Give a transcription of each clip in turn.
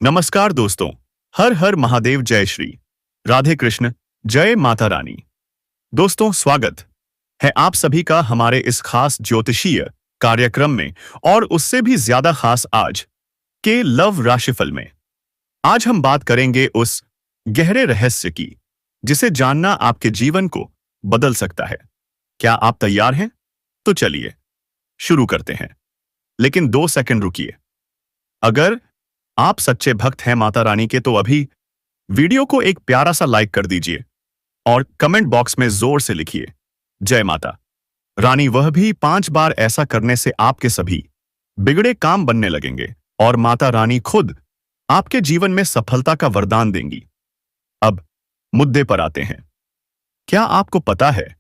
नमस्कार दोस्तों। हर हर महादेव, जय श्री राधे कृष्ण, जय माता रानी। दोस्तों, स्वागत है आप सभी का हमारे इस खास ज्योतिषीय कार्यक्रम में, और उससे भी ज्यादा खास आज के लव राशिफल में। आज हम बात करेंगे उस गहरे रहस्य की जिसे जानना आपके जीवन को बदल सकता है। क्या आप तैयार हैं? तो चलिए शुरू करते हैं। लेकिन 2 सेकंड रुकिए। अगर आप सच्चे भक्त हैं माता रानी के, तो अभी वीडियो को एक प्यारा सा लाइक कर दीजिए और कमेंट बॉक्स में जोर से लिखिए जय माता रानी। वह भी 5 बार। ऐसा करने से आपके सभी बिगड़े काम बनने लगेंगे और माता रानी खुद आपके जीवन में सफलता का वरदान देंगी। अब मुद्दे पर आते हैं। क्या आपको पता है,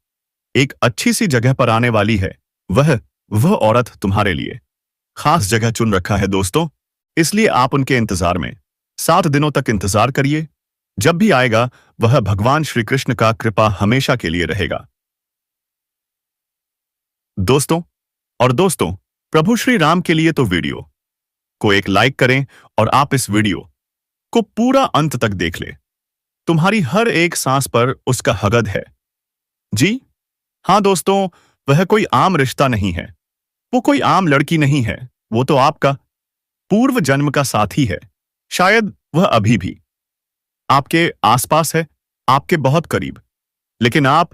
एक अच्छी सी जगह पर आने वाली है वह औरत तुम्हारे लिए खास जगह चुन रखा है दोस्तों। इसलिए आप उनके इंतजार में 7 दिनों तक इंतजार करिए। जब भी आएगा वह भगवान श्री कृष्ण का कृपा हमेशा के लिए रहेगा। दोस्तों, प्रभु श्री राम के लिए तो वीडियो को एक लाइक करें और आप इस वीडियो को पूरा अंत तक देख ले। तुम्हारी हर एक सांस पर उसका हगद है। जी हां दोस्तों, वह कोई आम रिश्ता नहीं है, वो कोई आम लड़की नहीं है, वो तो आपका पूर्व जन्म का साथी है। शायद वह अभी भी आपके आसपास है, आपके बहुत करीब, लेकिन आप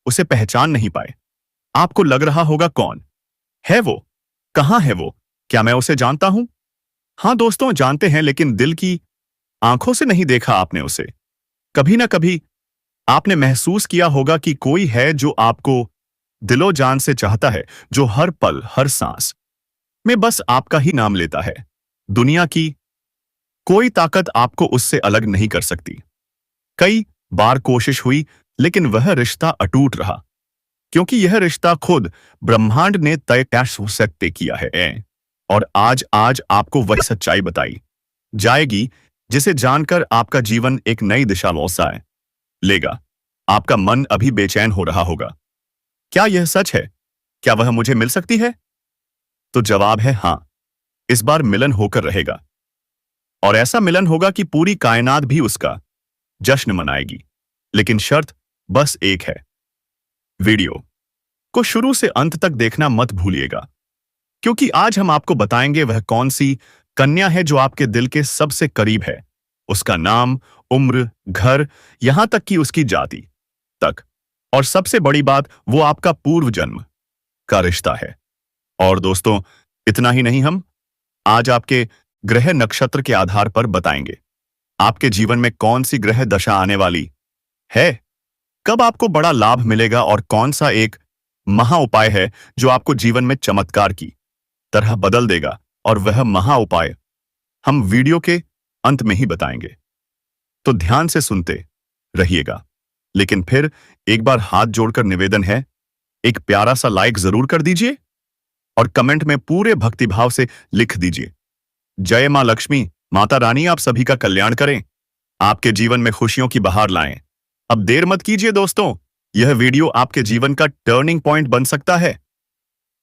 उसे पहचान नहीं पाए। आपको लग रहा होगा, कौन है वो, कहां है वो, क्या मैं उसे जानता हूं? हां दोस्तों, जानते हैं, लेकिन दिल की आंखों से नहीं देखा आपने उसे। कभी ना कभी आपने महसूस किया होगा कि कोई है जो आपको दिलो जान से चाहता है, जो हर पल हर सांस में बस आपका ही नाम लेता है। दुनिया की कोई ताकत आपको उससे अलग नहीं कर सकती। कई बार कोशिश हुई, लेकिन वह रिश्ता अटूट रहा, क्योंकि यह रिश्ता खुद ब्रह्मांड ने तय किया है। और आज आपको वह सच्चाई बताई जाएगी जिसे जानकर आपका जीवन एक नई दिशा लौटाए लेगा। आपका मन अभी बेचैन हो रहा होगा। क्या यह सच है? क्या वह मुझे मिल सकती है? तो जवाब है हां। इस बार मिलन होकर रहेगा, और ऐसा मिलन होगा कि पूरी कायनात भी उसका जश्न मनाएगी। लेकिन शर्त बस एक है, वीडियो को शुरू से अंत तक देखना मत भूलिएगा, क्योंकि आज हम आपको बताएंगे वह कौन सी कन्या है जो आपके दिल के सबसे करीब है। उसका नाम, उम्र, घर, यहां तक कि उसकी जाति तक। और सबसे बड़ी बात, वो आपका पूर्व जन्म का रिश्ता है। और दोस्तों, इतना ही नहीं, हम आज आपके ग्रह नक्षत्र के आधार पर बताएंगे आपके जीवन में कौन सी ग्रह दशा आने वाली है, कब आपको बड़ा लाभ मिलेगा, और कौन सा एक महा उपाय है जो आपको जीवन में चमत्कार की तरह बदल देगा। और वह महा उपाय हम वीडियो के अंत में ही बताएंगे, तो ध्यान से सुनते रहिएगा। लेकिन फिर एक बार हाथ जोड़कर निवेदन है, एक प्यारा सा लाइक जरूर कर दीजिए और कमेंट में पूरे भक्तिभाव से लिख दीजिए जय मां लक्ष्मी, माता रानी आप सभी का कल्याण करें, आपके जीवन में खुशियों की बहार लाएं। अब देर मत कीजिए दोस्तों, यह वीडियो आपके जीवन का टर्निंग पॉइंट बन सकता है।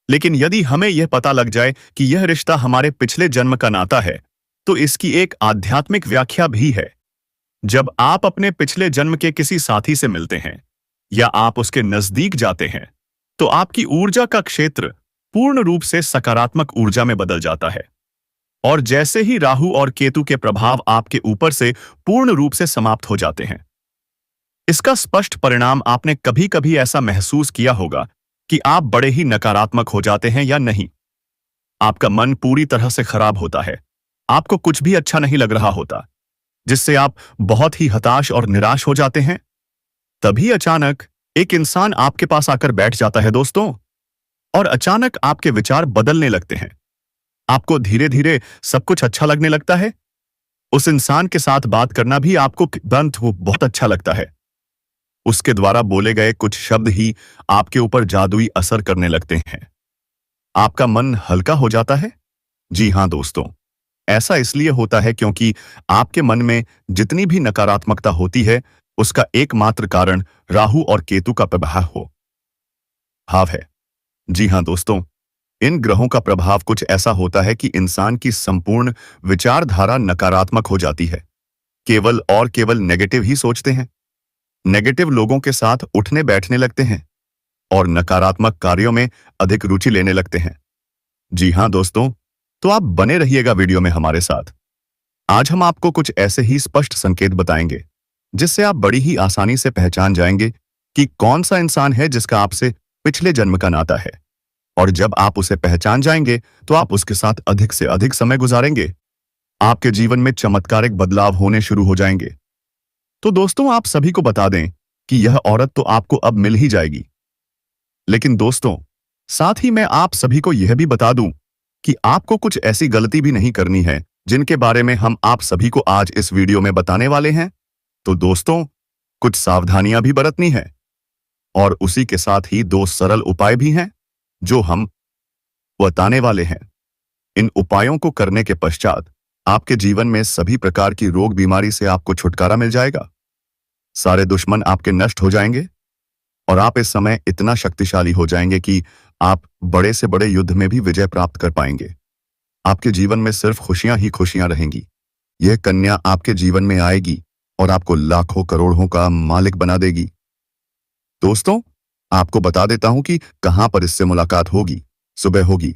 लेकिन यदि हमें यह पता लग जाए कि यह रिश्ता हमारे पिछले जन्म का नाता है, तो इसकी एक आध्यात्मिक व्याख्या भी है। जब आप अपने पिछले जन्म के किसी साथी से मिलते हैं या आप उसके नजदीक जाते हैं, तो आपकी ऊर्जा का क्षेत्र पूर्ण रूप से सकारात्मक ऊर्जा में बदल जाता है। और जैसे ही राहु और केतु के प्रभाव आपके ऊपर से पूर्ण रूप से समाप्त हो जाते हैं, इसका स्पष्ट परिणाम आपने कभी कभी ऐसा महसूस किया होगा कि आप बड़े ही नकारात्मक हो जाते हैं या नहीं। आपका मन पूरी तरह से खराब होता है, आपको कुछ भी अच्छा नहीं लग रहा होता, जिससे आप बहुत ही हताश और निराश हो जाते हैं। तभी अचानक एक इंसान आपके पास आकर बैठ जाता है दोस्तों, और अचानक आपके विचार बदलने लगते हैं। आपको धीरे धीरे सब कुछ अच्छा लगने लगता है। उस इंसान के साथ बात करना भी आपको बहुत अच्छा लगता है। उसके द्वारा बोले गए कुछ शब्द ही आपके ऊपर जादुई असर करने लगते हैं। आपका मन हल्का हो जाता है। जी हां दोस्तों, ऐसा इसलिए होता है क्योंकि आपके मन में जितनी भी नकारात्मकता होती है, उसका एकमात्र कारण राहु और केतु का प्रभाव है। जी हां दोस्तों, इन ग्रहों का प्रभाव कुछ ऐसा होता है कि इंसान की संपूर्ण विचारधारा नकारात्मक हो जाती है। केवल नेगेटिव ही सोचते हैं। नेगेटिव लोगों के साथ उठने बैठने लगते हैं और नकारात्मक कार्यों में अधिक रुचि लेने लगते हैं। जी हाँ दोस्तों, तो आप बने रहिएगा वीडियो में हमारे साथ। आज हम आपको कुछ ऐसे ही स्पष्ट संकेत बताएंगे जिससे आप बड़ी ही आसानी से पहचान जाएंगे कि कौन सा इंसान है जिसका आपसे पिछले जन्म का नाता है। और जब आप उसे पहचान जाएंगे तो आप उसके साथ अधिक से अधिक समय गुजारेंगे। आपके जीवन में चमत्कारिक बदलाव होने शुरू हो जाएंगे। तो दोस्तों, आप सभी को बता दें कि यह औरत तो आपको अब मिल ही जाएगी। लेकिन दोस्तों, साथ ही मैं आप सभी को यह भी बता दूं कि आपको कुछ ऐसी गलती भी नहीं करनी है जिनके बारे में हम आप सभी को आज इस वीडियो में बताने वाले हैं। तो दोस्तों, कुछ सावधानियां भी बरतनी है और उसी के साथ ही 2 सरल उपाय भी हैं जो हम बताने वाले हैं। इन उपायों को करने के पश्चात आपके जीवन में सभी प्रकार की रोग बीमारी से आपको छुटकारा मिल जाएगा। सारे दुश्मन आपके नष्ट हो जाएंगे और आप इस समय इतना शक्तिशाली हो जाएंगे कि आप बड़े से बड़े युद्ध में भी विजय प्राप्त कर पाएंगे। आपके जीवन में सिर्फ खुशियां ही खुशियां रहेंगी। यह कन्या आपके जीवन में आएगी और आपको लाखों करोड़ों का मालिक बना देगी। दोस्तों, आपको बता देता हूं कि कहां पर इससे मुलाकात होगी, सुबह होगी।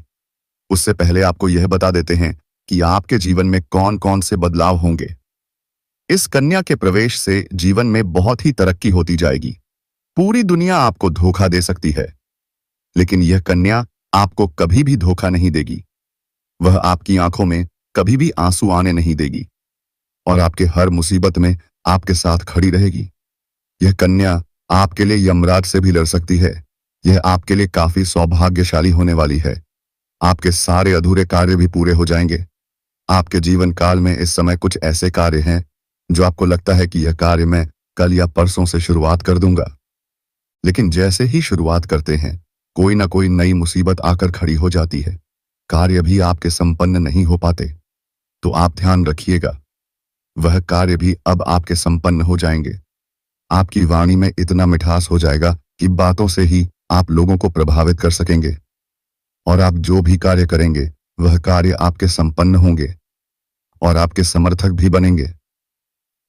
उससे पहले आपको यह बता देते हैं कि आपके जीवन में कौन कौन से बदलाव होंगे। इस कन्या के प्रवेश से जीवन में बहुत ही तरक्की होती जाएगी। पूरी दुनिया आपको धोखा दे सकती है, लेकिन यह कन्या आपको कभी भी धोखा नहीं देगी। वह आपकी आंखों में कभी भी आंसू आने नहीं देगी और आपके हर मुसीबत में आपके साथ खड़ी रहेगी। यह कन्या आपके लिए यमराज से भी लड़ सकती है। यह आपके लिए काफी सौभाग्यशाली होने वाली है। आपके सारे अधूरे कार्य भी पूरे हो जाएंगे। आपके जीवन काल में इस समय कुछ ऐसे कार्य हैं जो आपको लगता है कि यह कार्य मैं कल या परसों से शुरुआत कर दूंगा, लेकिन जैसे ही शुरुआत करते हैं कोई ना कोई नई मुसीबत आकर खड़ी हो जाती है। कार्य भी आपके संपन्न नहीं हो पाते। तो आप ध्यान रखिएगा, वह कार्य भी अब आपके संपन्न हो जाएंगे। आपकी वाणी में इतना मिठास हो जाएगा कि बातों से ही आप लोगों को प्रभावित कर सकेंगे और आप जो भी कार्य करेंगे वह कार्य आपके संपन्न होंगे और आपके समर्थक भी बनेंगे।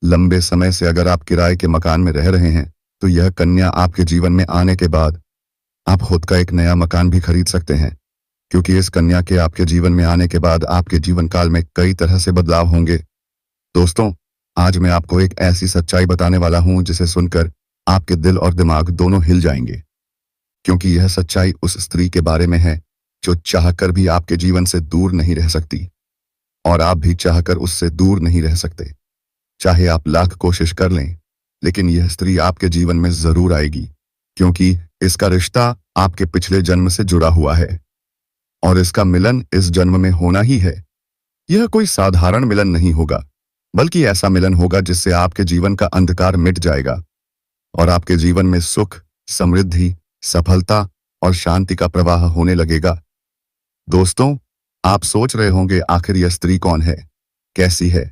लंबे समय से अगर आप किराए के मकान में रह रहे हैं तो यह कन्या आपके जीवन में आने के बाद आप खुद का एक नया मकान भी खरीद सकते हैं, क्योंकि इस कन्या के आपके जीवन में आने के बाद आपके जीवन काल में कई तरह से बदलाव होंगे। दोस्तों, आज मैं आपको एक ऐसी सच्चाई बताने वाला हूं जिसे सुनकर आपके दिल और दिमाग दोनों हिल जाएंगे, क्योंकि यह सच्चाई उस स्त्री के बारे में है जो चाहकर भी आपके जीवन से दूर नहीं रह सकती और आप भी चाहकर उससे दूर नहीं रह सकते। चाहे आप लाख कोशिश कर लें, लेकिन यह स्त्री आपके जीवन में जरूर आएगी, क्योंकि इसका रिश्ता आपके पिछले जन्म से जुड़ा हुआ है और इसका मिलन इस जन्म में होना ही है। यह कोई साधारण मिलन नहीं होगा, बल्कि ऐसा मिलन होगा जिससे आपके जीवन का अंधकार मिट जाएगा और आपके जीवन में सुख, समृद्धि, सफलता और शांति का प्रवाह होने लगेगा। दोस्तों, आप सोच रहे होंगे आखिर यह स्त्री कौन है, कैसी है,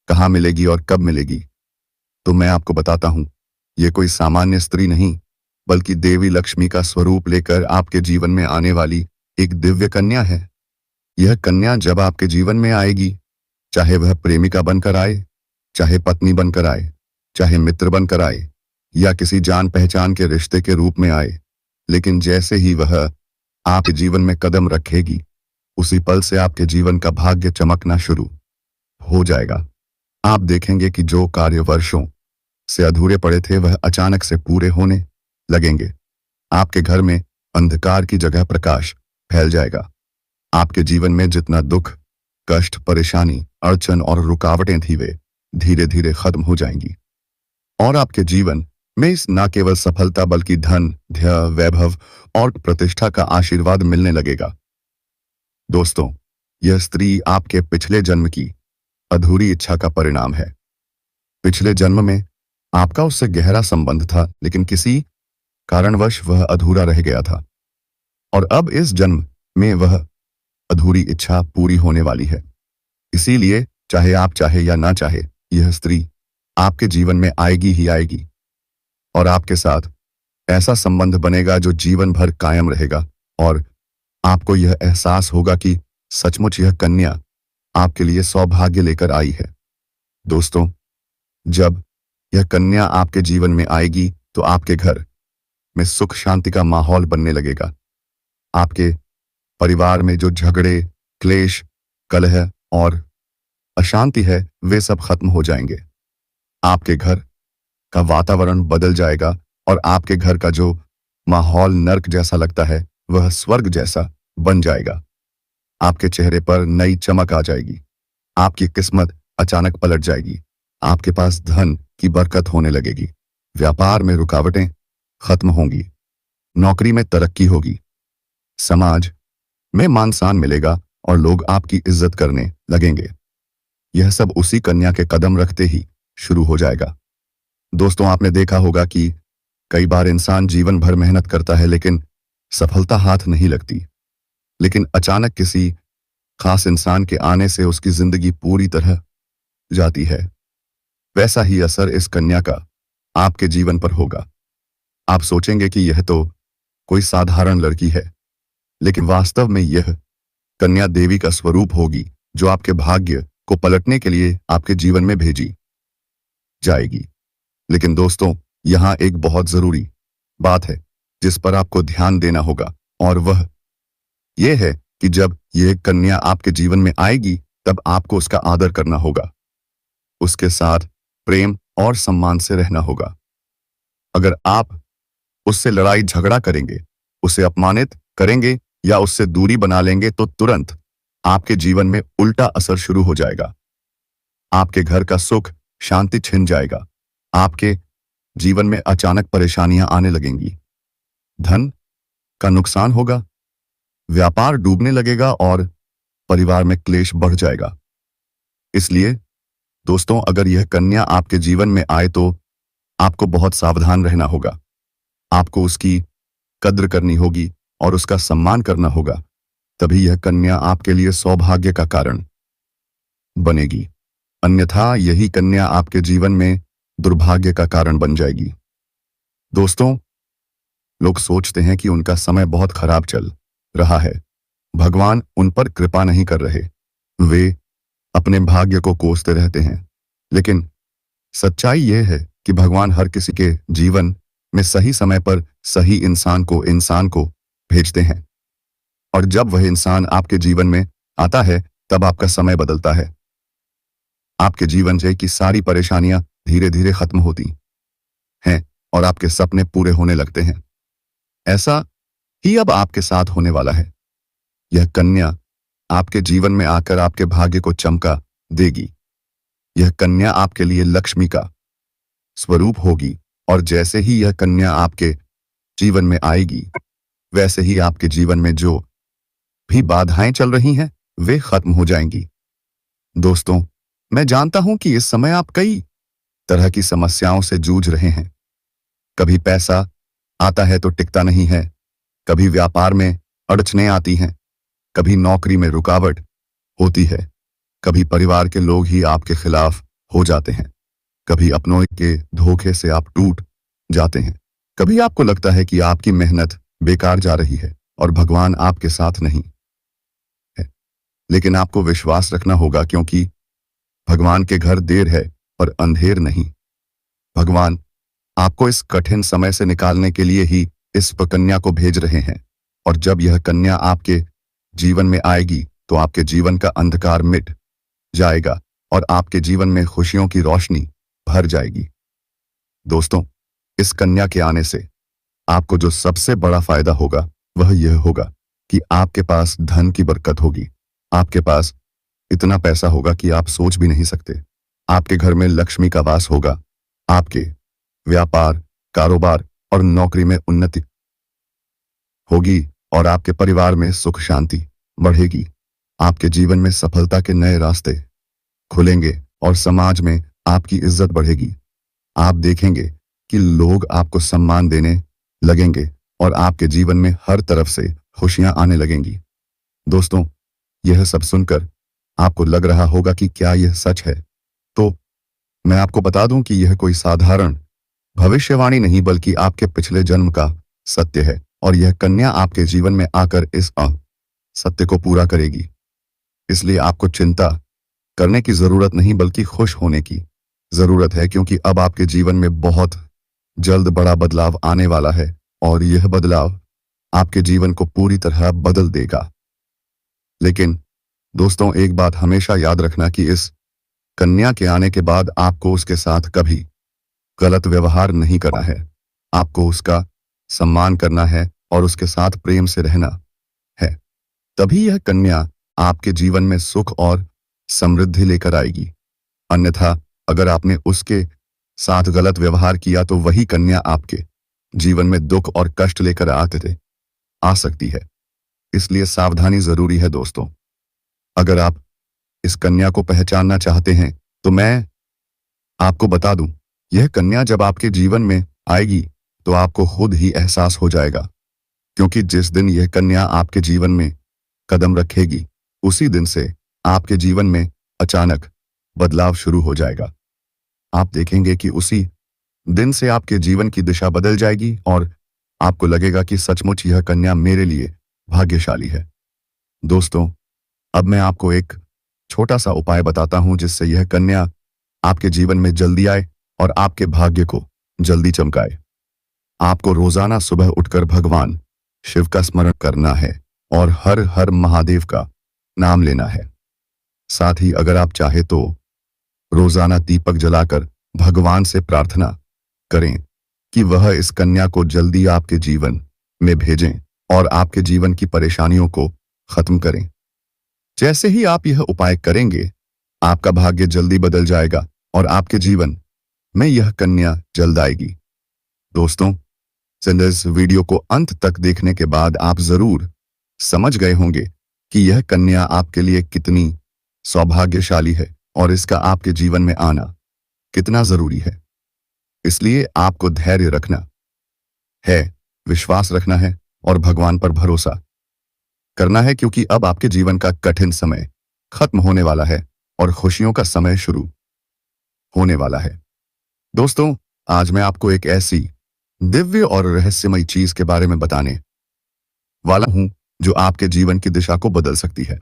कहां मिलेगी और कब मिलेगी। तो मैं आपको बताता हूं, यह कोई सामान्य स्त्री नहीं, बल्कि देवी लक्ष्मी का स्वरूप लेकर आपके जीवन में आने वाली एक दिव्य कन्या है। यह कन्या जब आपके जीवन में आएगी, चाहे वह प्रेमिका बनकर आए, चाहे पत्नी बनकर आए, चाहे मित्र बनकर आए या किसी जान पहचान के रिश्ते के रूप में आए, लेकिन जैसे ही वह आपके जीवन में कदम रखेगी, उसी पल से आपके जीवन का भाग्य चमकना शुरू हो जाएगा। आप देखेंगे कि जो कार्य वर्षों से अधूरे पड़े थे वह अचानक से पूरे होने लगेंगे। आपके घर में अंधकार की जगह प्रकाश फैल जाएगा। आपके जीवन में जितना दुख, कष्ट, परेशानी, अड़चन और रुकावटें थी वे धीरे धीरे खत्म हो जाएंगी और आपके जीवन में इस न केवल सफलता बल्कि धन, धैर्य, वैभव और प्रतिष्ठा का आशीर्वाद मिलने लगेगा। दोस्तों, यह स्त्री आपके पिछले जन्म की अधूरी इच्छा का परिणाम है। पिछले जन्म में आपका उससे गहरा संबंध था, लेकिन किसी कारणवश वह अधूरा रह गया था और अब इस जन्म में वह अधूरी इच्छा पूरी होने वाली है। इसीलिए चाहे आप चाहे या ना चाहे, यह स्त्री आपके जीवन में आएगी ही आएगी और आपके साथ ऐसा संबंध बनेगा जो जीवन भर कायम रहेगा और आपको यह एहसास होगा कि सचमुच यह कन्या आपके लिए सौभाग्य लेकर आई है। दोस्तों, जब यह कन्या आपके जीवन में आएगी तो आपके घर में सुख शांति का माहौल बनने लगेगा। आपके परिवार में जो झगड़े, क्लेश, कलह और अशांति है वे सब खत्म हो जाएंगे। आपके घर का वातावरण बदल जाएगा और आपके घर का जो माहौल नर्क जैसा लगता है वह स्वर्ग जैसा बन जाएगा। आपके चेहरे पर नई चमक आ जाएगी। आपकी किस्मत अचानक पलट जाएगी। आपके पास धन की बरकत होने लगेगी। व्यापार में रुकावटें खत्म होंगी। नौकरी में तरक्की होगी। समाज में मान सम्मान मिलेगा और लोग आपकी इज्जत करने लगेंगे। यह सब उसी कन्या के कदम रखते ही शुरू हो जाएगा। दोस्तों, आपने देखा होगा कि कई बार इंसान जीवन भर मेहनत करता है लेकिन सफलता हाथ नहीं लगती। लेकिन अचानक किसी खास इंसान के आने से उसकी जिंदगी पूरी तरह जाती है। वैसा ही असर इस कन्या का आपके जीवन पर होगा। आप सोचेंगे कि यह तो कोई साधारण लड़की है, लेकिन वास्तव में यह कन्या देवी का स्वरूप होगी जो आपके भाग्य को पलटने के लिए आपके जीवन में भेजी जाएगी। लेकिन दोस्तों, यहां एक बहुत जरूरी बात है जिस पर आपको ध्यान देना होगा, और वह यह है कि जब यह कन्या आपके जीवन में आएगी तब आपको उसका आदर करना होगा। उसके साथ प्रेम और सम्मान से रहना होगा। अगर आप उससे लड़ाई झगड़ा करेंगे, उसे अपमानित करेंगे या उससे दूरी बना लेंगे तो तुरंत आपके जीवन में उल्टा असर शुरू हो जाएगा। आपके घर का सुख शांति छिन जाएगा। आपके जीवन में अचानक परेशानियां आने लगेंगी। धन का नुकसान होगा, व्यापार डूबने लगेगा और परिवार में क्लेश बढ़ जाएगा। इसलिए दोस्तों, अगर यह कन्या आपके जीवन में आए तो आपको बहुत सावधान रहना होगा। आपको उसकी कद्र करनी होगी और उसका सम्मान करना होगा। तभी यह कन्या आपके लिए सौभाग्य का कारण बनेगी। अन्यथा यही कन्या आपके जीवन में दुर्भाग्य का कारण बन जाएगी। दोस्तों, लोग सोचते हैं कि उनका समय बहुत खराब चल रहा है, भगवान उन पर कृपा नहीं कर रहे, वे अपने भाग्य को कोसते रहते हैं। लेकिन सच्चाई यह है कि भगवान हर किसी के जीवन में सही समय पर सही इंसान को भेजते हैं, और जब वह इंसान आपके जीवन में आता है तब आपका समय बदलता है। आपके जीवन से की सारी परेशानियां धीरे धीरे खत्म होती हैं और आपके सपने पूरे होने लगते हैं। ऐसा ही अब आपके साथ होने वाला है। यह कन्या आपके जीवन में आकर आपके भाग्य को चमका देगी। यह कन्या आपके लिए लक्ष्मी का स्वरूप होगी, और जैसे ही यह कन्या आपके जीवन में आएगी वैसे ही आपके जीवन में जो भी बाधाएं चल रही हैं वे खत्म हो जाएंगी। दोस्तों, मैं जानता हूं कि इस समय आप कई तरह की समस्याओं से जूझ रहे हैं। कभी पैसा आता है तो टिकता नहीं है, कभी व्यापार में अड़चनें आती हैं, कभी नौकरी में रुकावट होती है, कभी परिवार के लोग ही आपके खिलाफ हो जाते हैं, कभी अपनों के धोखे से आप टूट जाते हैं, कभी आपको लगता है कि आपकी मेहनत बेकार जा रही है और भगवान आपके साथ नहीं है। लेकिन आपको विश्वास रखना होगा, क्योंकि भगवान के घर देर है पर अंधेर नहीं। भगवान आपको इस कठिन समय से निकालने के लिए ही इस कन्या को भेज रहे हैं, और जब यह कन्या आपके जीवन में आएगी तो आपके जीवन का अंधकार मिट जाएगा और आपके जीवन में खुशियों की रोशनी भर जाएगी। दोस्तों, इस कन्या के आने से आपको जो सबसे बड़ा फायदा होगा वह यह होगा कि आपके पास धन की बरकत होगी। आपके पास इतना पैसा होगा कि आप सोच भी नहीं सकते। आपके घर में लक्ष्मी का वास होगा। आपके व्यापार, कारोबार और नौकरी में उन्नति होगी और आपके परिवार में सुख शांति बढ़ेगी। आपके जीवन में सफलता के नए रास्ते खुलेंगे और समाज में आपकी इज्जत बढ़ेगी। आप देखेंगे कि लोग आपको सम्मान देने लगेंगे और आपके जीवन में हर तरफ से खुशियां आने लगेंगी। दोस्तों, यह सब सुनकर आपको लग रहा होगा कि क्या यह सच है? तो मैं आपको बता दूं कि यह कोई साधारण भविष्यवाणी नहीं बल्कि आपके पिछले जन्म का सत्य है, और यह कन्या आपके जीवन में आकर इस सत्य को पूरा करेगी। इसलिए आपको चिंता करने की जरूरत नहीं बल्कि खुश होने की जरूरत है, क्योंकि अब आपके जीवन में बहुत जल्द बड़ा बदलाव आने वाला है और यह बदलाव आपके जीवन को पूरी तरह बदल देगा। लेकिन दोस्तों, एक बात हमेशा याद रखना कि इस कन्या के आने के बाद आपको उसके साथ कभी गलत व्यवहार नहीं करना है। आपको उसका सम्मान करना है और उसके साथ प्रेम से रहना है। तभी यह कन्या आपके जीवन में सुख और समृद्धि लेकर आएगी। अन्यथा अगर आपने उसके साथ गलत व्यवहार किया तो वही कन्या आपके जीवन में दुख और कष्ट लेकर आ सकती है। इसलिए सावधानी जरूरी है दोस्तों। अगर आप इस कन्या को पहचानना चाहते हैं तो मैं आपको बता दूं, यह कन्या जब आपके जीवन में आएगी तो आपको खुद ही एहसास हो जाएगा, क्योंकि जिस दिन यह कन्या आपके जीवन में कदम रखेगी उसी दिन से आपके जीवन में अचानक बदलाव शुरू हो जाएगा। आप देखेंगे कि उसी दिन से आपके जीवन की दिशा बदल जाएगी और आपको लगेगा कि सचमुच यह कन्या मेरे लिए भाग्यशाली है। दोस्तों, अब मैं आपको एक छोटा सा उपाय बताता हूं जिससे यह कन्या आपके जीवन में जल्दी आए और आपके भाग्य को जल्दी चमकाए। आपको रोजाना सुबह उठकर भगवान शिव का स्मरण करना है और हर हर महादेव का नाम लेना है। साथ ही अगर आप चाहे तो रोजाना दीपक जलाकर भगवान से प्रार्थना करें कि वह इस कन्या को जल्दी आपके जीवन में भेजें और आपके जीवन की परेशानियों को खत्म करें। जैसे ही आप यह उपाय करेंगे, आपका भाग्य जल्दी बदल जाएगा और आपके जीवन में यह कन्या जल्द आएगी। दोस्तों, इस वीडियो को अंत तक देखने के बाद आप जरूर समझ गए होंगे कि यह कन्या आपके लिए कितनी सौभाग्यशाली है और इसका आपके जीवन में आना कितना जरूरी है। इसलिए आपको धैर्य रखना है, विश्वास रखना है और भगवान पर भरोसा करना है, क्योंकि अब आपके जीवन का कठिन समय खत्म होने वाला है और खुशियों का समय शुरू होने वाला है। दोस्तों, आज मैं आपको एक ऐसी दिव्य और रहस्यमयी चीज के बारे में बताने वाला हूं जो आपके जीवन की दिशा को बदल सकती है।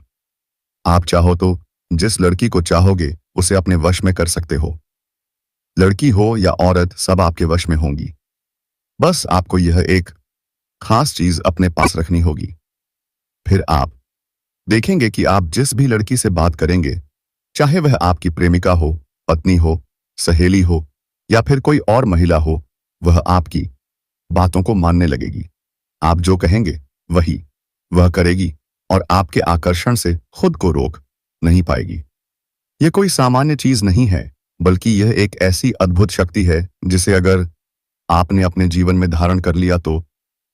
आप चाहो तो जिस लड़की को चाहोगे उसे अपने वश में कर सकते हो। लड़की हो या औरत, सब आपके वश में होंगी। बस आपको यह एक खास चीज अपने पास रखनी होगी। फिर आप देखेंगे कि आप जिस भी लड़की से बात करेंगे, चाहे वह आपकी प्रेमिका हो, पत्नी हो, सहेली हो या फिर कोई और महिला हो, वह आपकी बातों को मानने लगेगी। आप जो कहेंगे वही वह करेगी और आपके आकर्षण से खुद को रोक नहीं पाएगी। यह कोई सामान्य चीज नहीं है, बल्कि यह एक ऐसी अद्भुत शक्ति है जिसे अगर आपने अपने जीवन में धारण कर लिया तो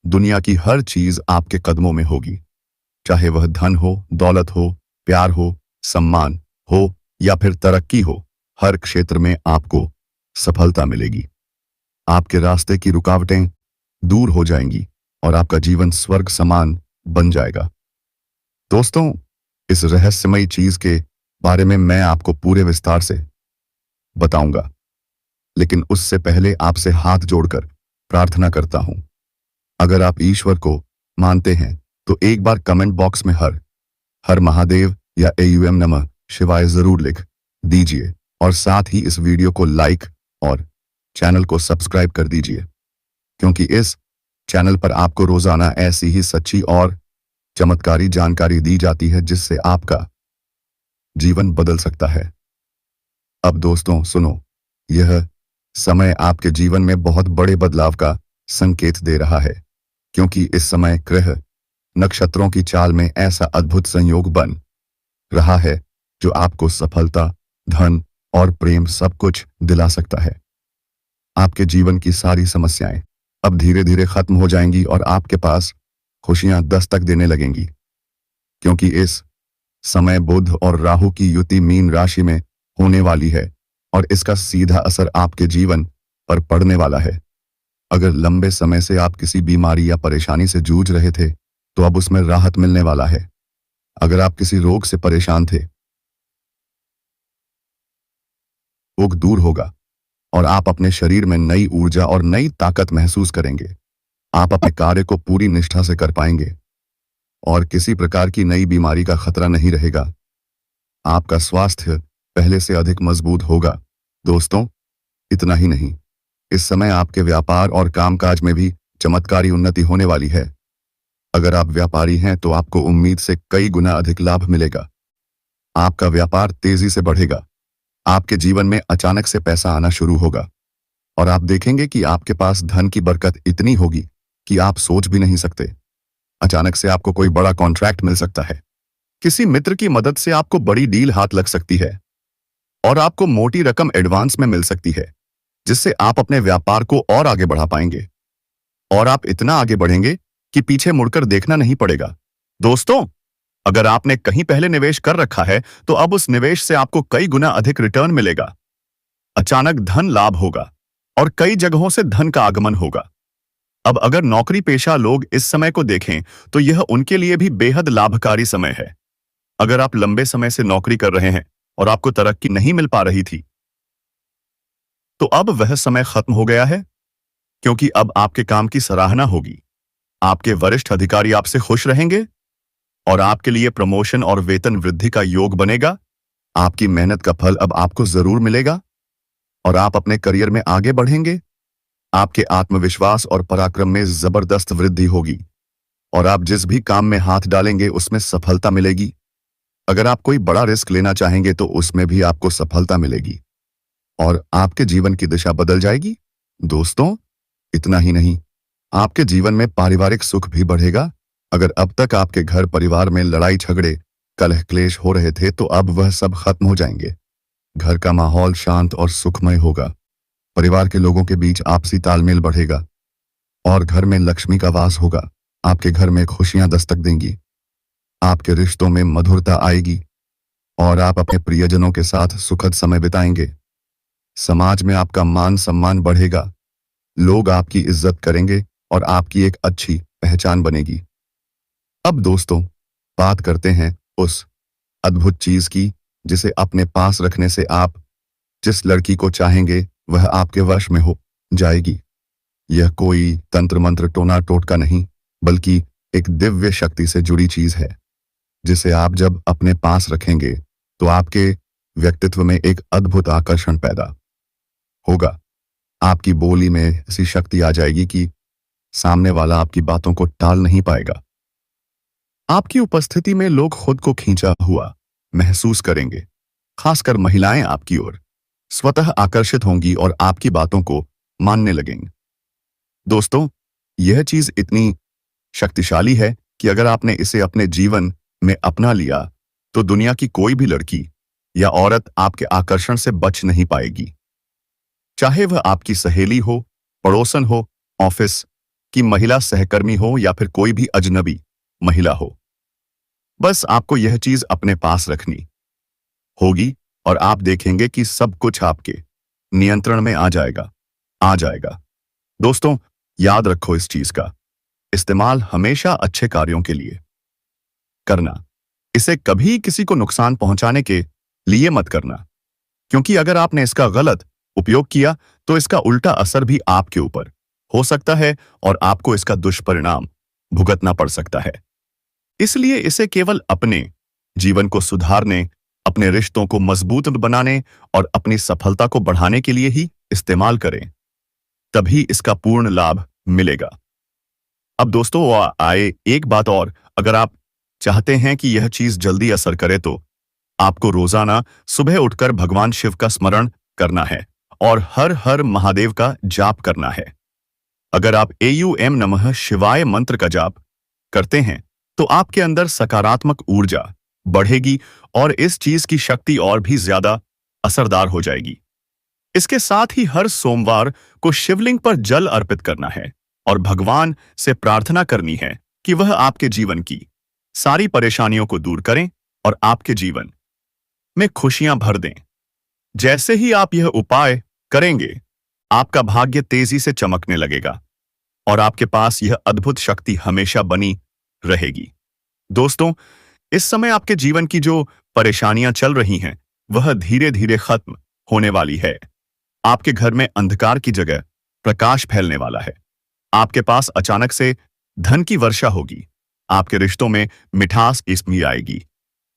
दुनिया की हर चीज आपके कदमों में होगी। चाहे वह धन हो, दौलत हो, प्यार हो, सम्मान हो या फिर तरक्की हो, हर क्षेत्र में आपको सफलता मिलेगी। आपके रास्ते की रुकावटें दूर हो जाएंगी और आपका जीवन स्वर्ग समान बन जाएगा। दोस्तों, इस रहस्यमयी चीज के बारे में मैं आपको पूरे विस्तार से बताऊंगा, लेकिन उससे पहले आपसे हाथ जोड़कर प्रार्थना करता हूं। अगर आप ईश्वर को मानते हैं तो एक बार कमेंट बॉक्स में हर हर महादेव या AUM नमः शिवाय जरूर लिख दीजिए और साथ ही इस वीडियो को लाइक और चैनल को सब्सक्राइब कर दीजिए, क्योंकि इस चैनल पर आपको रोजाना ऐसी ही सच्ची और चमत्कारी जानकारी दी जाती है जिससे आपका जीवन बदल सकता है। अब दोस्तों सुनो, यह समय आपके जीवन में बहुत बड़े बदलाव का संकेत दे रहा है, क्योंकि इस समय ग्रह नक्षत्रों की चाल में ऐसा अद्भुत संयोग बन रहा है जो आपको सफलता, धन और प्रेम सब कुछ दिला सकता है। आपके जीवन की सारी समस्याएं अब धीरे धीरे खत्म हो जाएंगी और आपके पास खुशियां दस्तक देने लगेंगी, क्योंकि इस समय बुध और राहु की युति मीन राशि में होने वाली है और इसका सीधा असर आपके जीवन पर पड़ने वाला है। अगर लंबे समय से आप किसी बीमारी या परेशानी से जूझ रहे थे तो अब उसमें राहत मिलने वाला है। अगर आप किसी रोग से परेशान थे, रोग दूर होगा और आप अपने शरीर में नई ऊर्जा और नई ताकत महसूस करेंगे। आप अपने कार्य को पूरी निष्ठा से कर पाएंगे। और किसी प्रकार की नई बीमारी का खतरा नहीं रहेगा। आपका स्वास्थ्य पहले से अधिक मजबूत होगा। दोस्तों, इतना ही नहीं, इस समय आपके व्यापार और कामकाज में भी चमत्कारी उन्नति होने वाली है। अगर आप व्यापारी हैं तो आपको उम्मीद से कई गुना अधिक लाभ मिलेगा। आपका व्यापार तेजी से बढ़ेगा। आपके जीवन में अचानक से पैसा आना शुरू होगा और आप देखेंगे कि आपके पास धन की बरकत इतनी होगी कि आप सोच भी नहीं सकते। अचानक से आपको कोई बड़ा कॉन्ट्रैक्ट मिल सकता है। किसी मित्र की मदद से आपको बड़ी डील हाथ लग सकती है और आपको मोटी रकम एडवांस में मिल सकती है, जिससे आप अपने व्यापार को और आगे बढ़ा पाएंगे। और आप इतना आगे बढ़ेंगे कि पीछे मुड़कर देखना नहीं पड़ेगा। दोस्तों, अगर आपने कहीं पहले निवेश कर रखा है तो अब उस निवेश से आपको कई गुना अधिक रिटर्न मिलेगा। अचानक धन लाभ होगा और कई जगहों से धन का आगमन होगा। अब अगर नौकरी पेशा लोग इस समय को देखें तो यह उनके लिए भी बेहद लाभकारी समय है। अगर आप लंबे समय से नौकरी कर रहे हैं और आपको तरक्की नहीं मिल पा रही थी, तो अब वह समय खत्म हो गया है, क्योंकि अब आपके काम की सराहना होगी। आपके वरिष्ठ अधिकारी आपसे खुश रहेंगे और आपके लिए प्रमोशन और वेतन वृद्धि का योग बनेगा। आपकी मेहनत का फल अब आपको जरूर मिलेगा और आप अपने करियर में आगे बढ़ेंगे। आपके आत्मविश्वास और पराक्रम में जबरदस्त वृद्धि होगी और आप जिस भी काम में हाथ डालेंगे उसमें सफलता मिलेगी। अगर आप कोई बड़ा रिस्क लेना चाहेंगे तो उसमें भी आपको सफलता मिलेगी और आपके जीवन की दिशा बदल जाएगी। दोस्तों, इतना ही नहीं, आपके जीवन में पारिवारिक सुख भी बढ़ेगा। अगर अब तक आपके घर परिवार में लड़ाई झगड़े कलह क्लेश हो रहे थे तो अब वह सब खत्म हो जाएंगे। घर का माहौल शांत और सुखमय होगा। परिवार के लोगों के बीच आपसी तालमेल बढ़ेगा और घर में लक्ष्मी का वास होगा। आपके घर में खुशियां दस्तक देंगी। आपके रिश्तों में मधुरता आएगी और आप अपने प्रियजनों के साथ सुखद समय बिताएंगे। समाज में आपका मान सम्मान बढ़ेगा। लोग आपकी इज्जत करेंगे और आपकी एक अच्छी पहचान बनेगी। अब दोस्तों, बात करते हैं उस अद्भुत चीज की जिसे अपने पास रखने से आप जिस लड़की को चाहेंगे वह आपके वश में हो जाएगी। यह कोई तंत्र मंत्र टोना टोटका नहीं, बल्कि एक दिव्य शक्ति से जुड़ी चीज है, जिसे आप जब अपने पास रखेंगे तो आपके व्यक्तित्व में एक अद्भुत आकर्षण पैदा होगा। आपकी बोली में ऐसी शक्ति आ जाएगी कि सामने वाला आपकी बातों को टाल नहीं पाएगा। आपकी उपस्थिति में लोग खुद को खींचा हुआ महसूस करेंगे। खासकर महिलाएं आपकी ओर स्वतः आकर्षित होंगी और आपकी बातों को मानने लगेंगे। दोस्तों, यह चीज इतनी शक्तिशाली है कि अगर आपने इसे अपने जीवन में अपना लिया तो दुनिया की कोई भी लड़की या औरत आपके आकर्षण से बच नहीं पाएगी। चाहे वह आपकी सहेली हो, पड़ोसन हो, ऑफिस की महिला सहकर्मी हो या फिर कोई भी अजनबी महिला हो। बस आपको यह चीज अपने पास रखनी होगी और आप देखेंगे कि सब कुछ आपके नियंत्रण में आ जाएगा। दोस्तों, याद रखो, इस चीज का इस्तेमाल हमेशा अच्छे कार्यों के लिए करना। इसे कभी किसी को नुकसान पहुंचाने के लिए मत करना, क्योंकि अगर आपने इसका गलत उपयोग किया तो इसका उल्टा असर भी आपके ऊपर हो सकता है और आपको इसका दुष्परिणाम भुगतना पड़ सकता है। इसलिए इसे केवल अपने जीवन को सुधारने, अपने रिश्तों को मजबूत बनाने और अपनी सफलता को बढ़ाने के लिए ही इस्तेमाल करें, तभी इसका पूर्ण लाभ मिलेगा। अब दोस्तों, आए एक बात और, अगर आप चाहते हैं कि यह चीज जल्दी असर करे तो आपको रोजाना सुबह उठकर भगवान शिव का स्मरण करना है और हर हर महादेव का जाप करना है। अगर आप AUM नमः शिवाय मंत्र का जाप करते हैं तो आपके अंदर सकारात्मक ऊर्जा बढ़ेगी और इस चीज की शक्ति और भी ज्यादा असरदार हो जाएगी। इसके साथ ही हर सोमवार को शिवलिंग पर जल अर्पित करना है और भगवान से प्रार्थना करनी है कि वह आपके जीवन की सारी परेशानियों को दूर करें और आपके जीवन में खुशियां भर दें। जैसे ही आप यह उपाय करेंगे, आपका भाग्य तेजी से चमकने लगेगा और आपके पास यह अद्भुत शक्ति हमेशा बनी रहेगी। दोस्तों, इस समय आपके जीवन की जो परेशानियां चल रही हैं वह धीरे धीरे खत्म होने वाली है। आपके घर में अंधकार की जगह प्रकाश फैलने वाला है। आपके पास अचानक से धन की वर्षा होगी आपके रिश्तों में मिठास इसमें आएगी,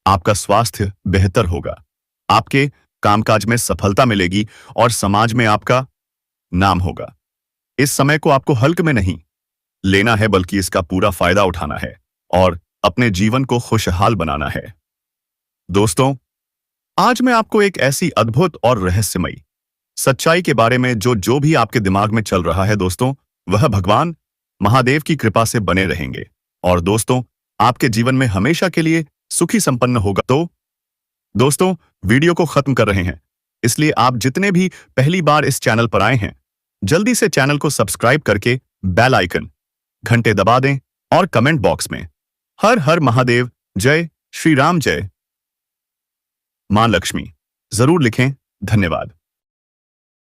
आपका स्वास्थ्य बेहतर होगा, आपके कामकाज में सफलता मिलेगी और समाज में आपका नाम होगा। इस समय को आपको हल्के में नहीं लेना है, बल्कि इसका पूरा फायदा उठाना है और अपने जीवन को खुशहाल बनाना है। दोस्तों, आज मैं आपको एक ऐसी अद्भुत और रहस्यमयी सच्चाई के बारे में जो भी आपके दिमाग में चल रहा है दोस्तों, वह भगवान महादेव की कृपा से बने रहेंगे और दोस्तों, आपके जीवन में हमेशा के लिए सुखी संपन्न होगा। तो दोस्तों, वीडियो को खत्म कर रहे हैं, इसलिए आप जितने भी पहली बार इस चैनल पर आए हैं, जल्दी से चैनल को सब्सक्राइब करके बेल आइकन घंटे दबा दें और कमेंट बॉक्स में हर हर महादेव, जय श्री राम, जय मां लक्ष्मी जरूर लिखें। धन्यवाद।